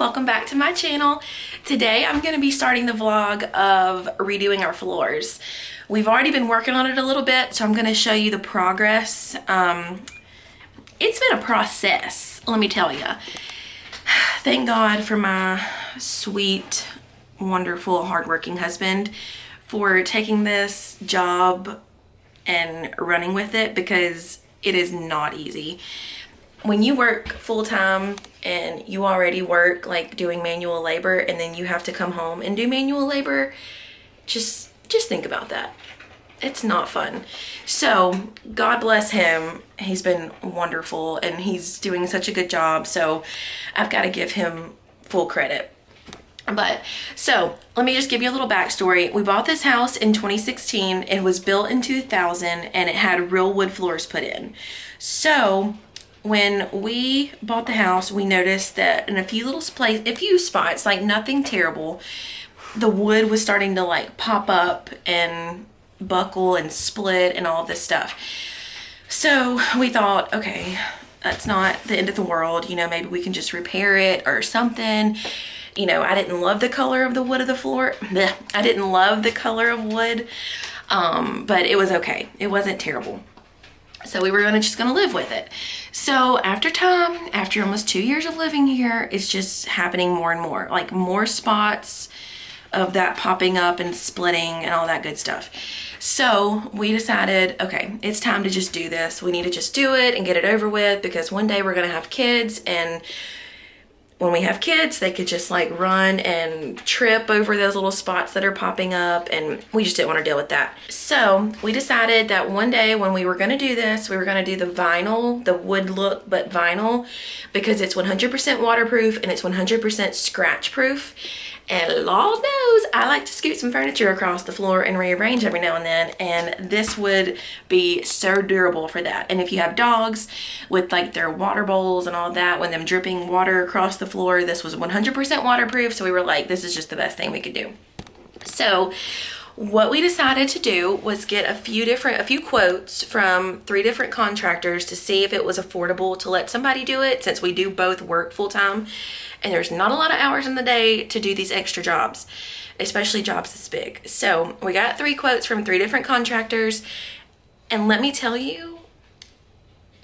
welcome back to my channel. Today I'm going to be starting the vlog of redoing our floors. We've already been working on it a little bit, so I'm going to show you the progress. It's been a process, let me tell you. Thank God for my sweet, wonderful, hardworking husband for taking this job and running with it, because it is not easy. When you work full-time and you already work like doing manual labor, and then you have to come home and do manual labor, just think about that. It's not fun. So God bless him. He's been wonderful and he's doing such a good job. So I've got to give him full credit. But so let me just give you a little backstory. We bought this house in 2016. It was built in 2000 and it had real wood floors put in. So when we bought the house, we noticed that in a few spots, like nothing terrible, the wood was starting to like pop up and buckle and split and all of this stuff. So we thought, okay, that's not the end of the world. You know, maybe we can just repair it or something. You know, I didn't love the color of the wood of the floor. Blech. I didn't love the color of wood, but it was okay. It wasn't terrible. So we were just gonna live with it. So after time, after almost 2 years of living here, it's just happening more and more, like more spots of that popping up and splitting and all that good stuff. So we decided, okay, it's time to just do this. We need to just do it and get it over with, because one day we're gonna have kids, and when we have kids, they could just like run and trip over those little spots that are popping up, and we just didn't want to deal with that. So we decided that one day when we were going to do this, we were going to do the vinyl, the wood look, but vinyl, because it's 100% waterproof and it's 100% scratch proof. And Lord knows I like to scoot some furniture across the floor and rearrange every now and then, and this would be so durable for that. And if you have dogs with like their water bowls and all that, when them dripping water across the floor, this was 100% waterproof. So we were like, this is just the best thing we could do. So what we decided to do was get a few quotes from 3 different contractors to see if it was affordable to let somebody do it, since we do both work full-time and there's not a lot of hours in the day to do these extra jobs, especially jobs this big. So we got 3 quotes from 3 different contractors, and let me tell you,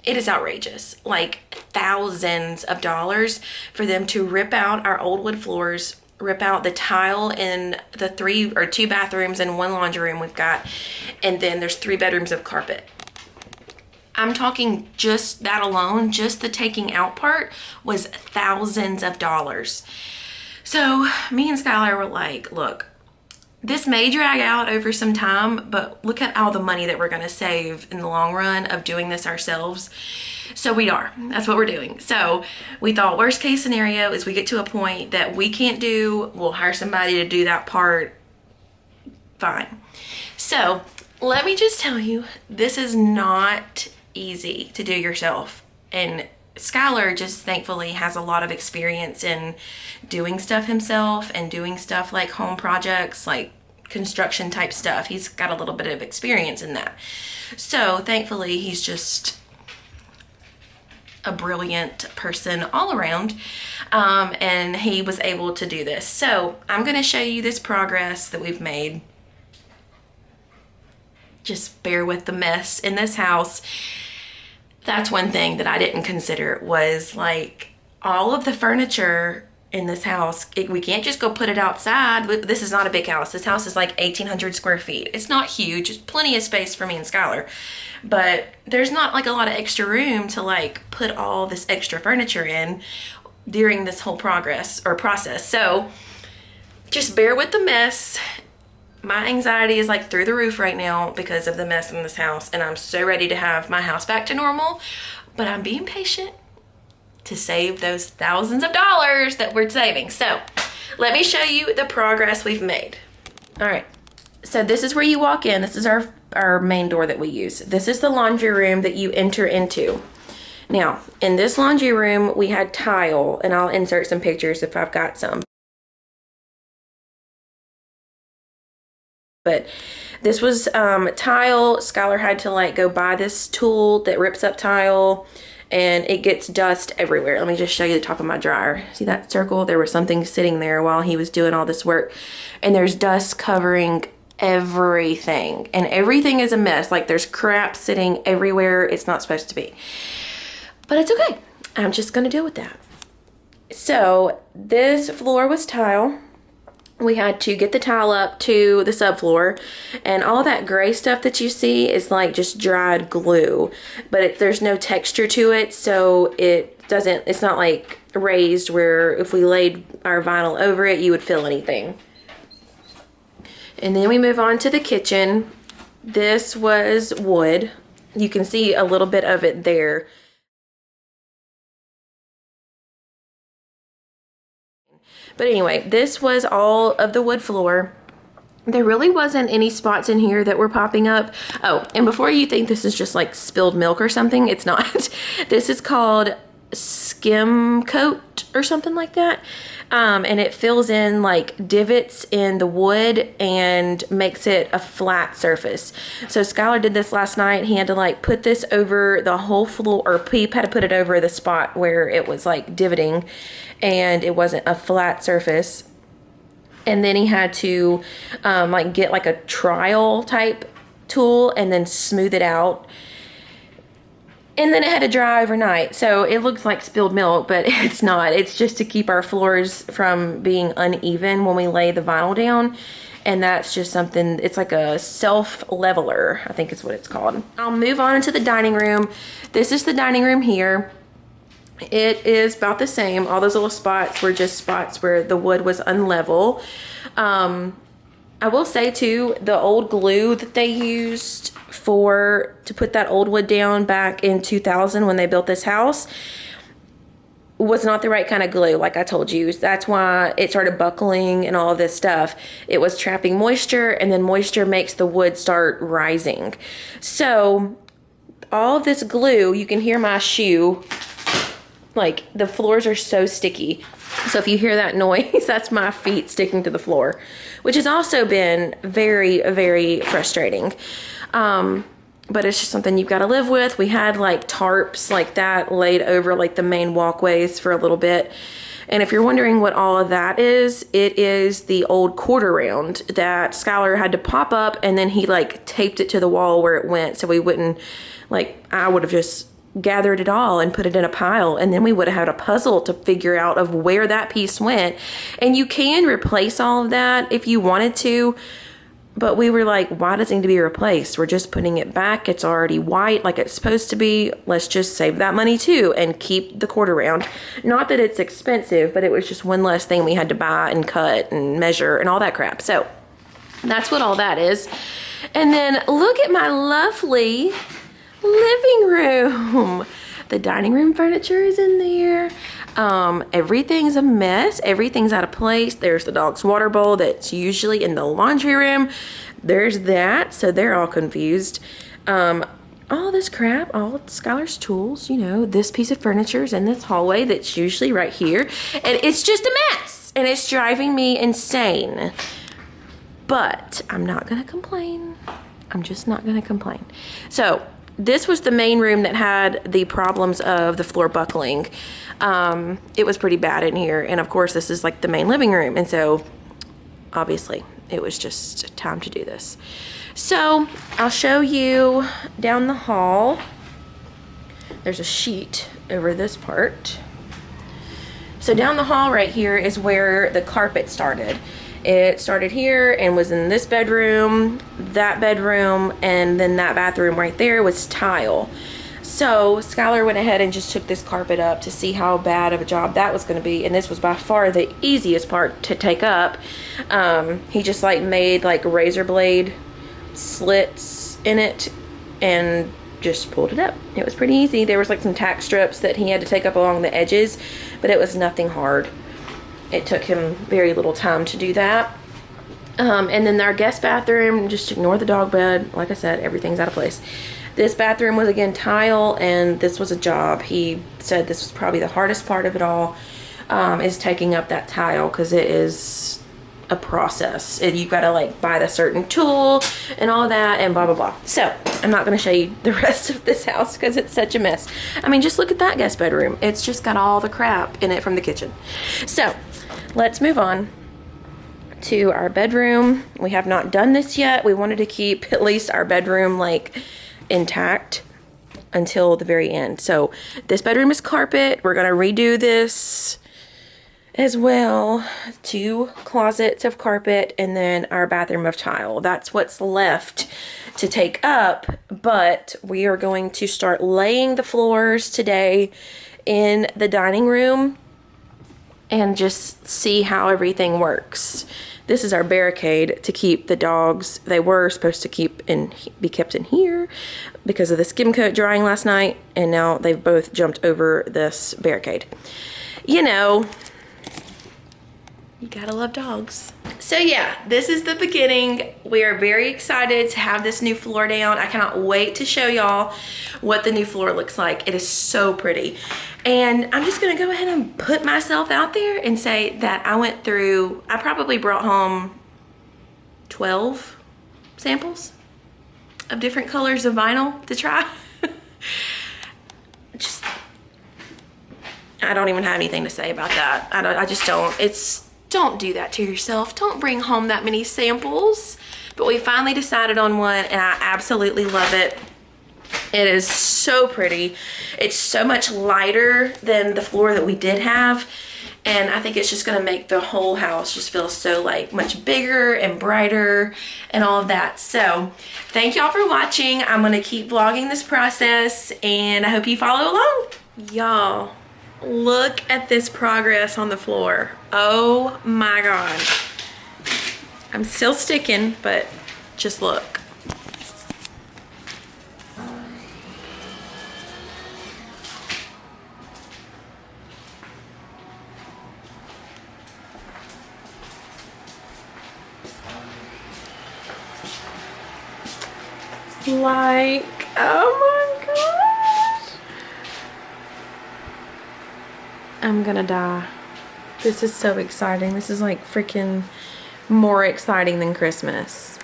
it is outrageous. Like thousands of dollars for them to rip out our old wood floors, rip out the tile in the 2 bathrooms and 1 laundry room we've got, and then there's 3 bedrooms of carpet. I'm talking just that alone, just the taking out part was thousands of dollars. So me and Skylar were like, look, this may drag out over some time, but look at all the money that we're gonna save in the long run of doing this ourselves. So that's what we're doing. So we thought worst case scenario is we get to a point that we can't do, we'll hire somebody to do that part, fine. So let me just tell you, this is not easy to do yourself. And Skylar just thankfully has a lot of experience in doing stuff himself and doing stuff like home projects, like construction type stuff. He's got a little bit of experience in that. So thankfully he's just a brilliant person all around, and he was able to do this. So I'm going to show you this progress that we've made. Just bear with the mess in this house. That's one thing that I didn't consider, was like all of the furniture in this house. We can't just go put it outside. This is not a big house. This house is like 1,800 square feet. It's not huge. It's plenty of space for me and Skylar, but there's not like a lot of extra room to like put all this extra furniture in during this whole process. So just bear with the mess. My anxiety is like through the roof right now because of the mess in this house, and I'm so ready to have my house back to normal, but I'm being patient to save those thousands of dollars that we're saving. So let me show you the progress we've made. All right, so this is where you walk in. This is our main door that we use. This is the laundry room that you enter into. Now, in this laundry room, we had tile, and I'll insert some pictures if I've got some. But this was tile. Skylar had to like go buy this tool that rips up tile and it gets dust everywhere. Let me just show you the top of my dryer. See that circle? There was something sitting there while he was doing all this work, and there's dust covering everything, and everything is a mess. Like there's crap sitting everywhere it's not supposed to be, but it's okay. I'm just gonna deal with that. So this floor was tile. We had to get the tile up to the subfloor, and all that gray stuff that you see is like just dried glue, but there's no texture to it, so it's not like raised where if we laid our vinyl over it you would feel anything. And then we move on to the kitchen. This was wood. You can see a little bit of it there. But anyway, this was all of the wood floor. There really wasn't any spots in here that were popping up. Oh, and before you think this is just like spilled milk or something, it's not. This is called skim coat or something like that. And it fills in like divots in the wood and makes it a flat surface. So Skylar did this last night. He had to like put this over the whole floor, or Peep had to put it over the spot where it was like divoting and it wasn't a flat surface. And then he had to like get like a trial type tool and then smooth it out. And then it had to dry overnight. So it looks like spilled milk, but it's not. It's just to keep our floors from being uneven when we lay the vinyl down. And that's just something, it's like a self-leveler, I think is what it's called. I'll move on into the dining room. This is the dining room here. It is about the same. All those little spots were just spots where the wood was unlevel. I will say too, the old glue that they used to put that old wood down back in 2000 when they built this house was not the right kind of glue, like I told you. That's why it started buckling and all of this stuff. It was trapping moisture, and then moisture makes the wood start rising. So all of this glue, you can hear my shoe, like the floors are so sticky. So if you hear that noise, that's my feet sticking to the floor, which has also been very, very frustrating. But it's just something you've got to live with. We had like tarps like that laid over like the main walkways for a little bit. And if you're wondering what all of that is, it is the old quarter round that Skylar had to pop up, and then he like taped it to the wall where it went, so we wouldn't, like, I would have just gathered it all and put it in a pile, and then we would have had a puzzle to figure out of where that piece went. And you can replace all of that if you wanted to, but we were like, why does it need to be replaced? We're just putting it back. It's already white like it's supposed to be. Let's just save that money too and keep the quarter round. Not that it's expensive, but it was just one less thing we had to buy and cut and measure and all that crap. So that's what all that is. And then look at my lovely living room. The dining room furniture is in there. Everything's a mess. Everything's out of place. There's the dog's water bowl that's usually in the laundry room. There's that, so they're all confused. All this crap, all Skylar's tools, you know, this piece of furniture is in this hallway that's usually right here, and it's just a mess, and it's driving me insane. But I'm not gonna complain. I'm just not gonna complain. So this was the main room that had the problems of the floor buckling. It was pretty bad in here, and of course this is like the main living room, and so obviously it was just time to do this. So I'll show you down the hall. There's a sheet over this part. So down the hall right here is where the carpet started. It started here and was in this bedroom, that bedroom, and then that bathroom right there was tile. So Skylar went ahead and just took this carpet up to see how bad of a job that was going to be, and this was by far the easiest part to take up. He just like made like razor blade slits in it and just pulled it up. It was pretty easy. There was like some tack strips that he had to take up along the edges, but it was nothing hard. It took him very little time to do that. And then our guest bathroom, just ignore the dog bed. Like I said, everything's out of place. This bathroom was again tile, and this was a job. He said this was probably the hardest part of it all, is taking up that tile, because it is a process, and you've got to like buy the certain tool and all that and blah blah blah. So I'm not going to show you the rest of this house because it's such a mess. I mean, just look at that guest bedroom. It's just got all the crap in it from the kitchen. So let's move on to our bedroom. We have not done this yet. We wanted to keep at least our bedroom like intact until the very end. So this bedroom is carpet. We're going to redo this as well. 2 closets of carpet and then our bathroom of tile. That's what's left to take up, but we are going to start laying the floors today in the dining room and just see how everything works. This is our barricade to keep the dogs. They were supposed to be kept in here because of the skim coat drying last night, and now they've both jumped over this barricade. You know, you gotta love dogs. So yeah, this is the beginning. We are very excited to have this new floor down. I cannot wait to show y'all what the new floor looks like. It is so pretty. And I'm just gonna go ahead and put myself out there and say that I probably brought home 12 samples of different colors of vinyl to try. I don't even have anything to say about that. I just don't. Don't do that to yourself. Don't bring home that many samples. But we finally decided on one and I absolutely love it. It is so pretty. It's so much lighter than the floor that we did have. And I think it's just gonna make the whole house just feel so like much bigger and brighter and all of that. So thank y'all for watching. I'm gonna keep vlogging this process and I hope you follow along. Y'all, look at this progress on the floor. Oh my God. I'm still sticking, but just look. Like, oh my gosh. I'm gonna die. This is so exciting. This is like freaking more exciting than Christmas.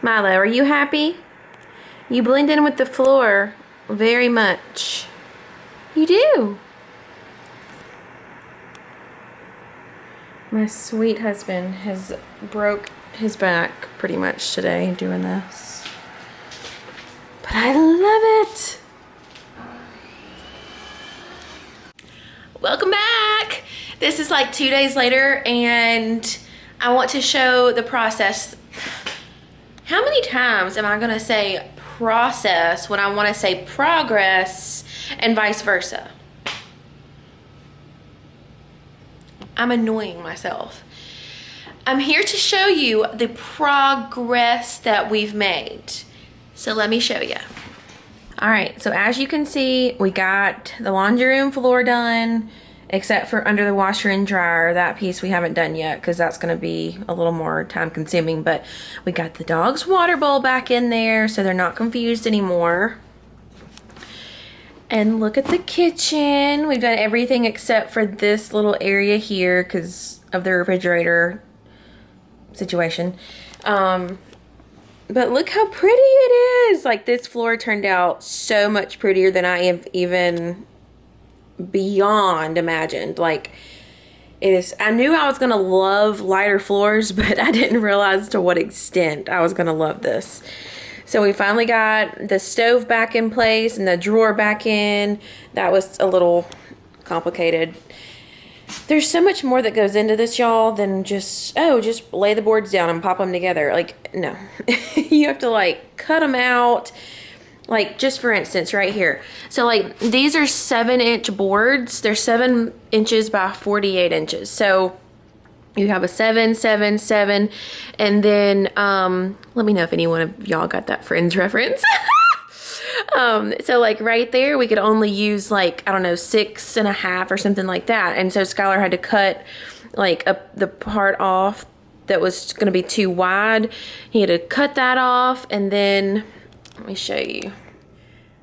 Milo, are you happy? You blend in with the floor very much. You do. My sweet husband has broke his back pretty much today doing this. But I love it. Welcome back. This is like 2 days later and I want to show the process. How many times am I gonna say process when I wanna say progress and vice versa? I'm annoying myself. I'm here to show you the progress that we've made. So let me show you. All right, so as you can see, we got the laundry room floor done, except for under the washer and dryer. That piece we haven't done yet because that's gonna be a little more time consuming, but we got the dog's water bowl back in there so they're not confused anymore. And look at the kitchen. We've done everything except for this little area here because of the refrigerator situation. But look how pretty it is. Like, this floor turned out so much prettier than I have even beyond imagined. Like, it is. I knew I was gonna love lighter floors, but I didn't realize to what extent I was gonna love this. So we finally got the stove back in place and the drawer back in. That was a little complicated. There's so much more that goes into this, y'all, than just lay the boards down and pop them together. Like, no. You have to, like, cut them out. Like, just for instance, right here. So, like, these are 7-inch boards. They're 7 inches by 48 inches. So, you have a 7, 7, 7. And then, let me know if any one of y'all got that Friends reference. So like right there, we could only use like, I don't know, 6.5 or something like that. And so Skylar had to cut like the part off that was going to be too wide. He had to cut that off. And then let me show you,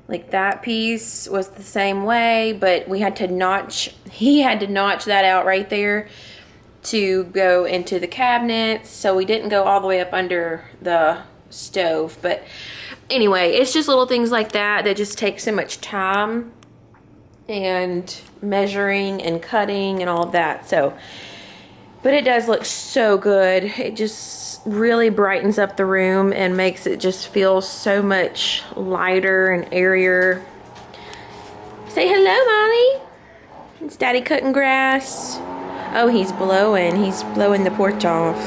like that piece was the same way, but we had to notch, he had to notch that out right there. to go into the cabinets, so we didn't go all the way up under the stove. But anyway, it's just little things like that that just take so much time and measuring and cutting and all of that. So, but it does look so good. It just really brightens up the room and makes it just feel so much lighter and airier. Say hello, Molly. It's Daddy cutting grass. Oh, he's blowing. He's blowing the porch off.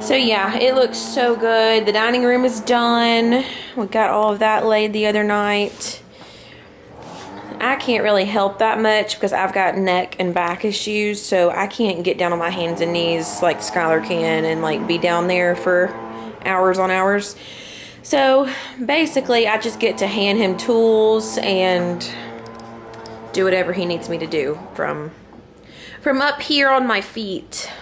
So yeah, it looks so good. The dining room is done. We got all of that laid the other night. I can't really help that much because I've got neck and back issues, so I can't get down on my hands and knees like Skylar can and like be down there for hours on hours. So basically I just get to hand him tools and do whatever he needs me to do from up here on my feet.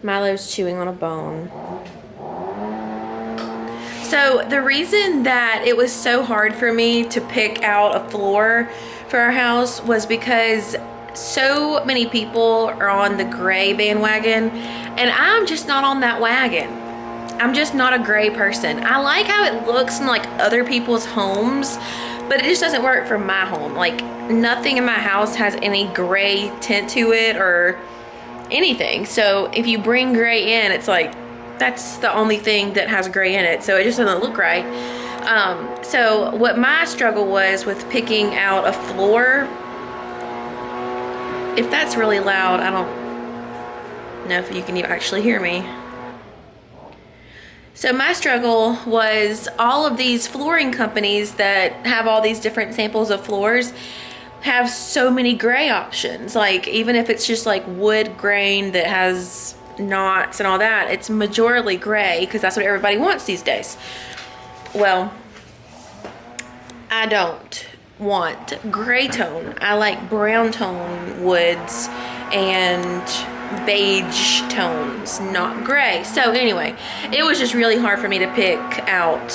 Milo's chewing on a bone. So the reason that it was so hard for me to pick out a floor for our house was because so many people are on the gray bandwagon, and I'm just not on that wagon. I'm just not a gray person. I like how it looks in like other people's homes, but it just doesn't work for my home. Like nothing in my house has any gray tint to it or anything. So if you bring gray in, it's like that's the only thing that has gray in it, so it just doesn't look right. So what my struggle was with picking out a floor, if that's really loud, I don't know if you can even actually hear me. So my struggle was all of these flooring companies that have all these different samples of floors have so many gray options. Like even if it's just like wood grain that has knots and all that, it's majorly gray because that's what everybody wants these days. Well, I don't want gray tone. I like brown tone woods and beige tones, not gray. So anyway, it was just really hard for me to pick out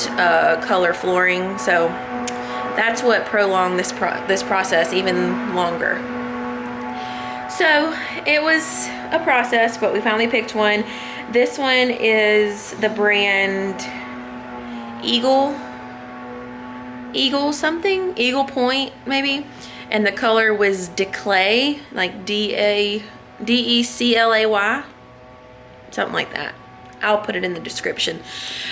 color flooring, so that's what prolonged this process even longer. So it was a process, but we finally picked one. This one is the brand Eagle something, Eagle Point maybe, and the color was Declay, like DECLAY, something like that. I'll put it in the description.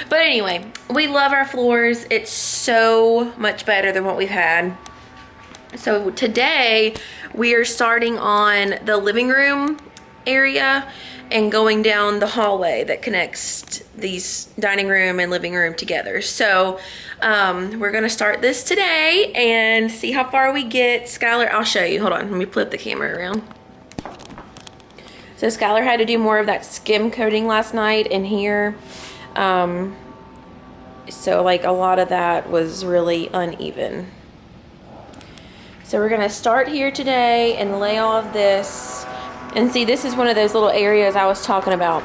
But anyway, we love our floors. It's so much better than what we've had. So today we are starting on the living room area and going down the hallway that connects these dining room and living room together. So we're gonna start this today and see how far we get. Skylar, I'll show you. Hold on, let me flip the camera around. So Skylar had to do more of that skim coating last night in here. So like a lot of that was really uneven. So we're gonna start here today and lay all of this. And see, this is one of those little areas I was talking about.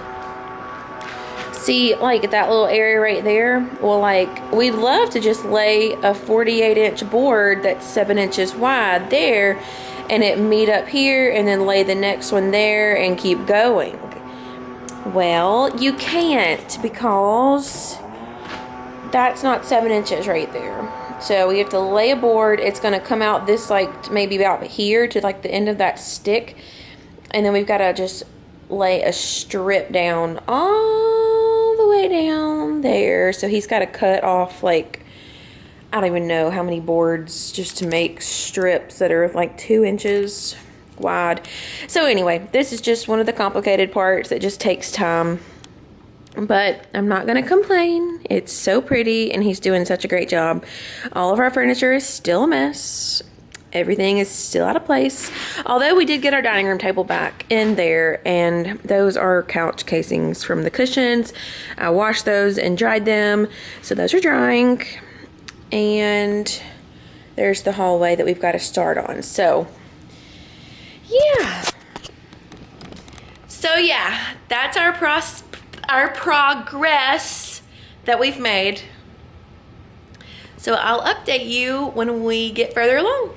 See, like that little area right there? Well, like, we'd love to just lay a 48-inch board that's 7 inches wide there, and it meet up here, and then lay the next one there, and keep going. Well, you can't, because that's not 7 inches right there. So we have to lay a board. It's going to come out this, like, maybe about here to, like, the end of that stick. And then we've got to just lay a strip down all the way down there. So he's got to cut off, like, I don't even know how many boards just to make strips that are like 2 inches wide. So anyway, this is just one of the complicated parts that just takes time. But I'm not going to complain. It's so pretty and he's doing such a great job. All of our furniture is still a mess. Everything is still out of place. Although we did get our dining room table back in there, and those are couch casings from the cushions. I washed those and dried them. So those are drying. And there's the hallway that we've got to start on. So, yeah. So, yeah, that's our progress that we've made. So I'll update you when we get further along.